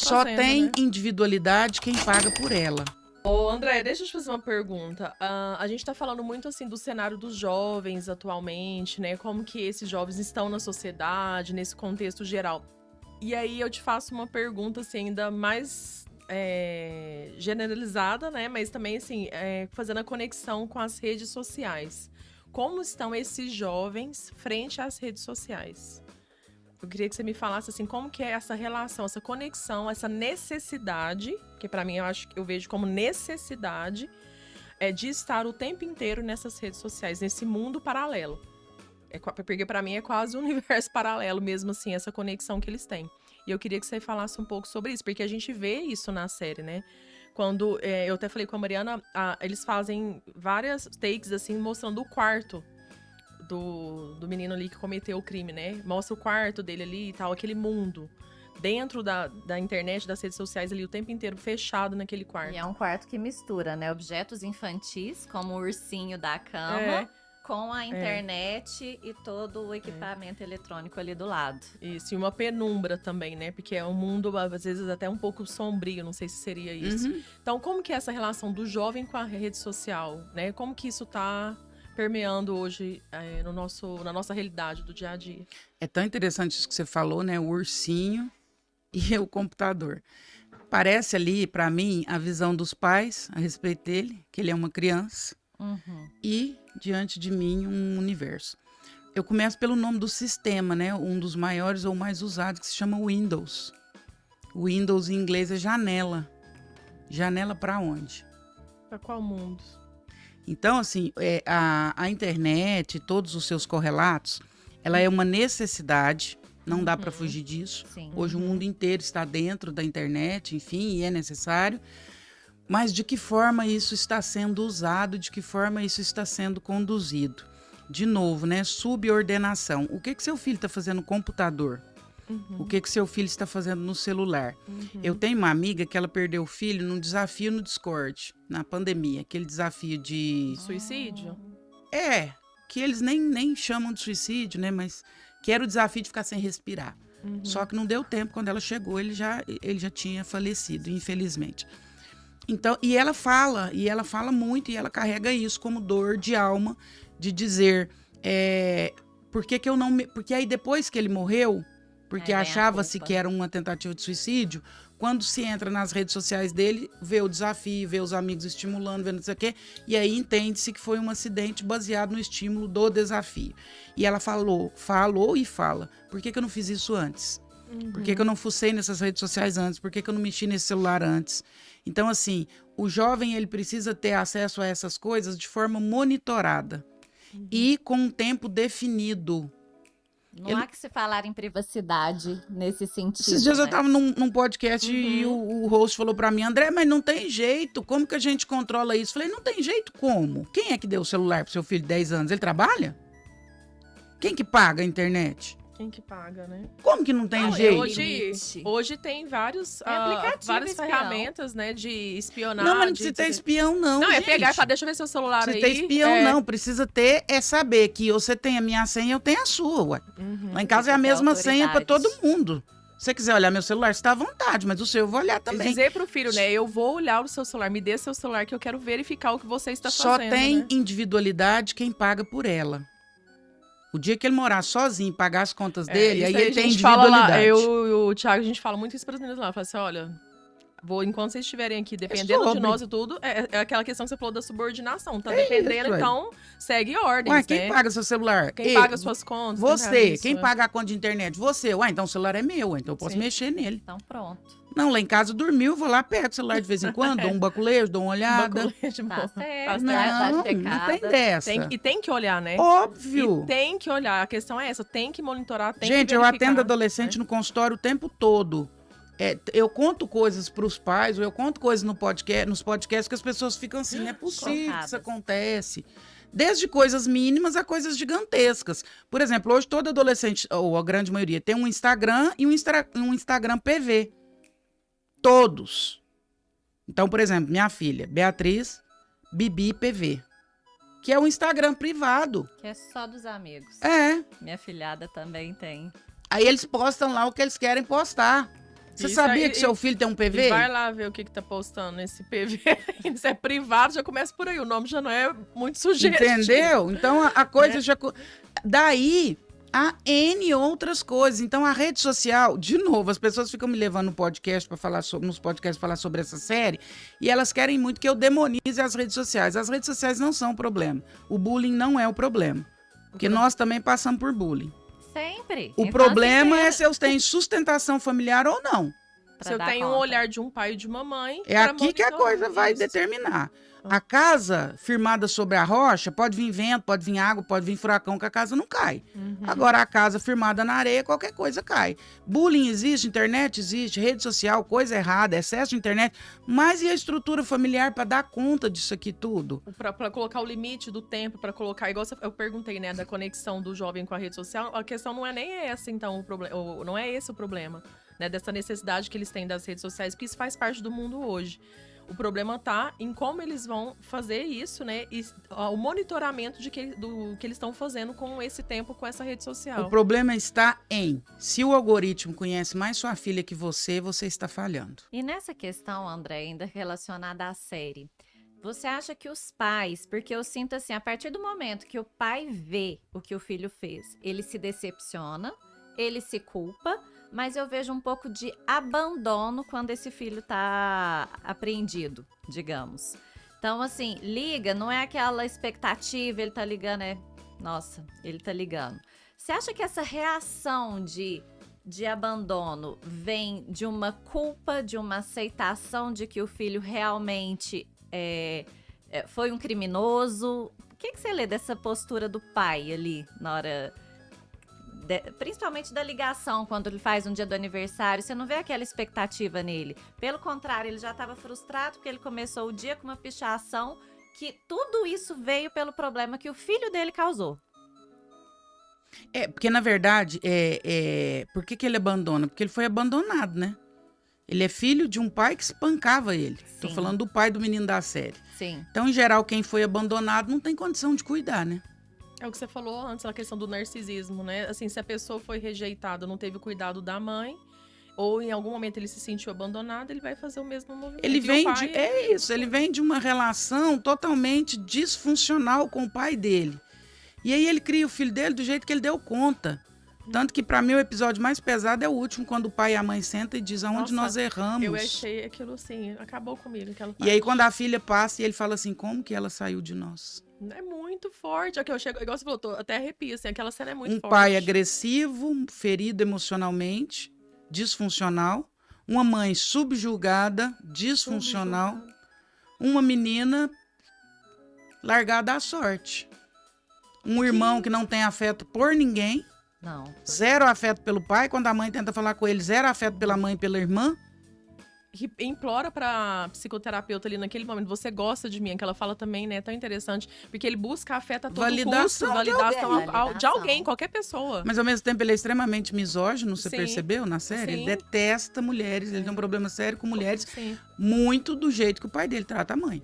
Só fazendo, tem né? individualidade quem paga por ela. Ô, André, deixa eu te fazer uma pergunta. A gente tá falando muito, assim, do cenário dos jovens atualmente, né? Como que esses jovens estão na sociedade, nesse contexto geral. E aí eu te faço uma pergunta, assim, ainda mais generalizada, né? Mas também, assim, fazendo a conexão com as redes sociais. Como estão esses jovens frente às redes sociais? Eu queria que você me falasse assim, como que é essa relação, essa conexão, essa necessidade, que pra mim eu vejo como necessidade, de estar o tempo inteiro nessas redes sociais, nesse mundo paralelo. Porque pra mim é quase um universo paralelo mesmo, assim, essa conexão que eles têm. E eu queria que você falasse um pouco sobre isso, porque a gente vê isso na série, né? Quando, eu até falei com a Mariana, eles fazem várias takes, assim, mostrando o quarto do menino ali que cometeu o crime, né? Mostra o quarto dele ali e tal, aquele mundo. Dentro da internet, das redes sociais ali, o tempo inteiro fechado naquele quarto. E é um quarto que mistura, né? Objetos infantis, como o ursinho da cama, É. com a internet e todo o equipamento eletrônico ali do lado. Isso, e uma penumbra também, né? Porque é um mundo, às vezes, até um pouco sombrio, não sei se seria isso. Então, como que é essa relação do jovem com a rede social, né? Como que isso tá permeando hoje na nossa realidade do dia a dia? É tão interessante isso que você falou, né? O ursinho e o computador. Parece ali, para mim, a visão dos pais a respeito dele, que ele é uma criança, e, diante de mim, um universo. Eu começo pelo nome do sistema, né? Um dos maiores ou mais usados, que se chama Windows. Windows em inglês é janela. Janela para onde? Pra qual mundo? Então, assim, a internet, todos os seus correlatos, ela é uma necessidade, não dá para fugir disso. Sim. Hoje o mundo inteiro está dentro da internet, enfim, e é necessário. Mas de que forma isso está sendo usado, de que forma isso está sendo conduzido? De novo, né? Subordinação. O que seu filho está fazendo no computador? O que seu filho está fazendo no celular? Eu tenho uma amiga que ela perdeu o filho num desafio no Discord, na pandemia. Aquele desafio de... Suicídio? Que eles nem chamam de suicídio, né? Mas que era o desafio de ficar sem respirar. Só que não deu tempo, quando ela chegou, ele já tinha falecido, infelizmente. Então, e ela fala muito, e ela carrega isso como dor de alma, de dizer, porque aí depois que ele morreu, porque achava-se que era uma tentativa de suicídio, quando se entra nas redes sociais dele, vê o desafio, vê os amigos estimulando, vê não sei o quê, e aí entende-se que foi um acidente baseado no estímulo do desafio. E ela falou e fala, por que eu não fiz isso antes? Por que eu não fucei nessas redes sociais antes? Por que eu não mexi nesse celular antes? Então, assim, o jovem ele precisa ter acesso a essas coisas de forma monitorada e com um tempo definido. Não há que se falar em privacidade nesse sentido. Esses dias né? eu estava num podcast e o host falou para mim, André, mas não tem jeito, como que a gente controla isso? Falei, não tem jeito como? Quem é que deu o celular pro seu filho de 10 anos? Ele trabalha? Quem que paga a internet? Quem que paga, né? Como que não tem jeito? Hoje tem várias aplicativo espião. ferramentas, né, de espionagem. Não, mas não precisa ter espião, não, Não, gente. pegar e falar, deixa eu ver seu celular Precisa aí. ter espião, não. Precisa ter, saber que você tem a minha senha, eu tenho a sua, ué. Lá em casa é a mesma senha para todo mundo. Se você quiser olhar meu celular, você está à vontade, mas o seu eu vou olhar também. Dizer pro filho, né, eu vou olhar o seu celular, me dê seu celular que eu quero verificar o que você está Só fazendo, tem né? individualidade quem paga por ela. O dia que ele morar sozinho e pagar as contas dele, aí ele tem individualidade. Eu e o Thiago, a gente fala muito isso para as meninas lá. Fala assim, olha, enquanto vocês estiverem aqui dependendo de nós e tudo, é aquela questão que você falou da subordinação. Tá dependendo, então segue ordens, Ué, quem paga seu celular? Quem paga suas contas? Você. Quem paga a conta de internet? Você. Ué, então o celular é meu, então eu posso mexer nele. Então pronto. Não, lá em casa dormiu, eu vou lá, pego o celular de vez em quando, dou um baculejo, dou uma olhada. Tá certo. Não tem dessa. E tem que olhar, né? Óbvio. E tem que olhar. A questão é essa, tem que monitorar, tem Gente, que eu verificar, atendo adolescente no consultório o tempo todo. Eu conto coisas para os pais, ou eu conto coisas nos podcasts que as pessoas ficam assim, não é possível que isso acontece. Desde coisas mínimas a coisas gigantescas. Por exemplo, hoje todo adolescente, ou a grande maioria, tem um Instagram e um Instagram PV. Todos. Então, por exemplo, minha filha, Beatriz, Bibi PV. Que é um Instagram privado. Que é só dos amigos. É. Minha filhada também tem. Aí eles postam lá o que eles querem postar. Você sabia que seu filho tem um PV? E vai lá ver o que tá postando nesse PV. Se é privado, já começa por aí. O nome já não é muito sugestivo. Entendeu? Então, a coisa já... Daí, há N outras coisas. Então, a rede social, de novo, as pessoas ficam me levando no podcast para falar nos podcasts falar sobre essa série, e elas querem muito que eu demonize as redes sociais. As redes sociais não são o problema. O bullying não é o problema. Porque nós também passamos por bullying. Sempre. O problema é se eu tenho sustentação familiar ou não. Se eu tenho um olhar de um pai e de uma mãe... É aqui que a coisa vai determinar. A casa firmada sobre a rocha, pode vir vento, pode vir água, pode vir furacão, que a casa não cai. Agora, a casa firmada na areia, qualquer coisa cai. Bullying existe, internet existe, rede social, coisa errada, excesso de internet. Mas e a estrutura familiar para dar conta disso aqui tudo? Para colocar o limite do tempo, para colocar... Igual eu perguntei, né, da conexão do jovem com a rede social. A questão não é nem essa, então, o problema. Não é esse o problema, né, dessa necessidade que eles têm das redes sociais, porque isso faz parte do mundo hoje. O problema tá em como eles vão fazer isso, né? E o monitoramento do que eles estão fazendo com esse tempo, com essa rede social. O problema está em, se o algoritmo conhece mais sua filha que você está falhando. E nessa questão, André, ainda relacionada à série, você acha que os pais, porque eu sinto assim, a partir do momento que o pai vê o que o filho fez, ele se decepciona, ele se culpa, mas eu vejo um pouco de abandono quando esse filho tá apreendido, digamos. Então, assim, liga, não é aquela expectativa, ele tá ligando, nossa, ele tá ligando. Você acha que essa reação de abandono vem de uma culpa, de uma aceitação de que o filho realmente foi um criminoso? O que você lê dessa postura do pai ali na hora... principalmente da ligação, quando ele faz um dia do aniversário, você não vê aquela expectativa nele. Pelo contrário, ele já estava frustrado porque ele começou o dia com uma pichação, que tudo isso veio pelo problema que o filho dele causou. Porque na verdade, por que ele abandona? Porque ele foi abandonado, né? Ele é filho de um pai que espancava ele. Sim. Tô falando do pai do menino da série. Sim. Então, em geral, quem foi abandonado não tem condição de cuidar, né? É o que você falou antes, a questão do narcisismo, né? Assim, se a pessoa foi rejeitada, não teve o cuidado da mãe, ou em algum momento ele se sentiu abandonado, ele vai fazer o mesmo movimento. Ele vem de uma relação totalmente disfuncional com o pai dele. E aí ele cria o filho dele do jeito que ele deu conta. Tanto que, pra mim, o episódio mais pesado é o último, quando o pai e a mãe sentam e dizem aonde nós erramos. Eu achei aquilo assim, acabou comigo. E aí, quando a filha passa, e ele fala assim, como que ela saiu de nós? É muito forte. Aqui eu chego, igual você falou, até arrepio, assim, aquela cena é muito forte. Um pai agressivo, ferido emocionalmente, disfuncional. Uma mãe subjugada, disfuncional. Uma menina largada à sorte. Um irmão que não tem afeto por ninguém. Não. Zero afeto pelo pai. Quando a mãe tenta falar com ele, zero afeto pela mãe e pela irmã. Que implora pra psicoterapeuta ali naquele momento, você gosta de mim, que ela fala também, né, tão interessante, porque ele busca afeto a todo custo, validação de alguém, qualquer pessoa. Mas ao mesmo tempo ele é extremamente misógino, você percebeu na série? Sim. Ele detesta mulheres, ele tem um problema sério com mulheres, muito do jeito que o pai dele trata a mãe.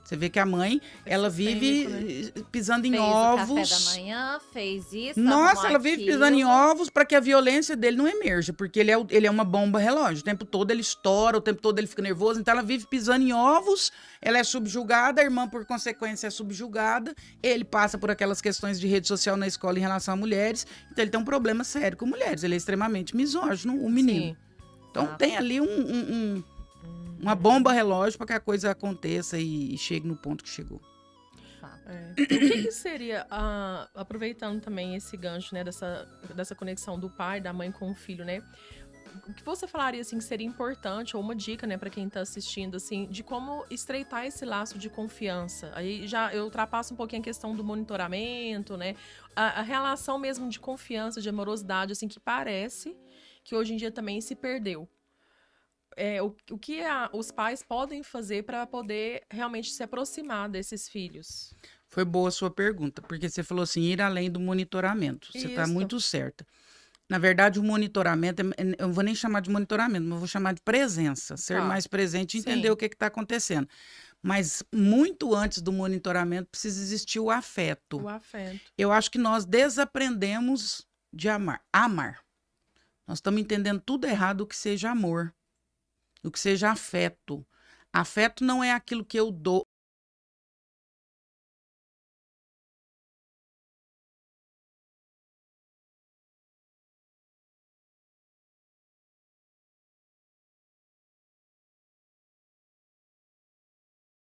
Você vê que a mãe, ela vive pisando em ovos. Fez o café da manhã, fez isso. Nossa, ela vive pisando em ovos para que a violência dele não emerja, porque ele é uma bomba relógio. O tempo todo ele estoura, o tempo todo ele fica nervoso, então ela vive pisando em ovos, ela é subjugada, a irmã, por consequência, é subjugada, ele passa por aquelas questões de rede social na escola em relação a mulheres, então ele tem um problema sério com mulheres, ele é extremamente misógino, o menino. Sim. Então tem ali uma bomba relógio para que a coisa aconteça e chegue no ponto que chegou. O que seria, aproveitando também esse gancho, né, dessa conexão do pai, da mãe com o filho, né? O que você falaria, assim, que seria importante, ou uma dica, né, para quem tá assistindo, assim, de como estreitar esse laço de confiança? Aí já eu ultrapasso um pouquinho a questão do monitoramento, né? A relação mesmo de confiança, de amorosidade, assim, que parece que hoje em dia também se perdeu. O que os pais podem fazer para poder realmente se aproximar desses filhos? Foi boa a sua pergunta, porque você falou assim, ir além do monitoramento. Você está muito certa. Na verdade, o monitoramento, eu não vou nem chamar de monitoramento, mas eu vou chamar de presença. Ser mais presente e entender o que está acontecendo. Mas muito antes do monitoramento, precisa existir o afeto. O afeto. Eu acho que nós desaprendemos de amar. Nós estamos entendendo tudo errado o que seja amor, o que seja afeto. Afeto não é aquilo que eu dou.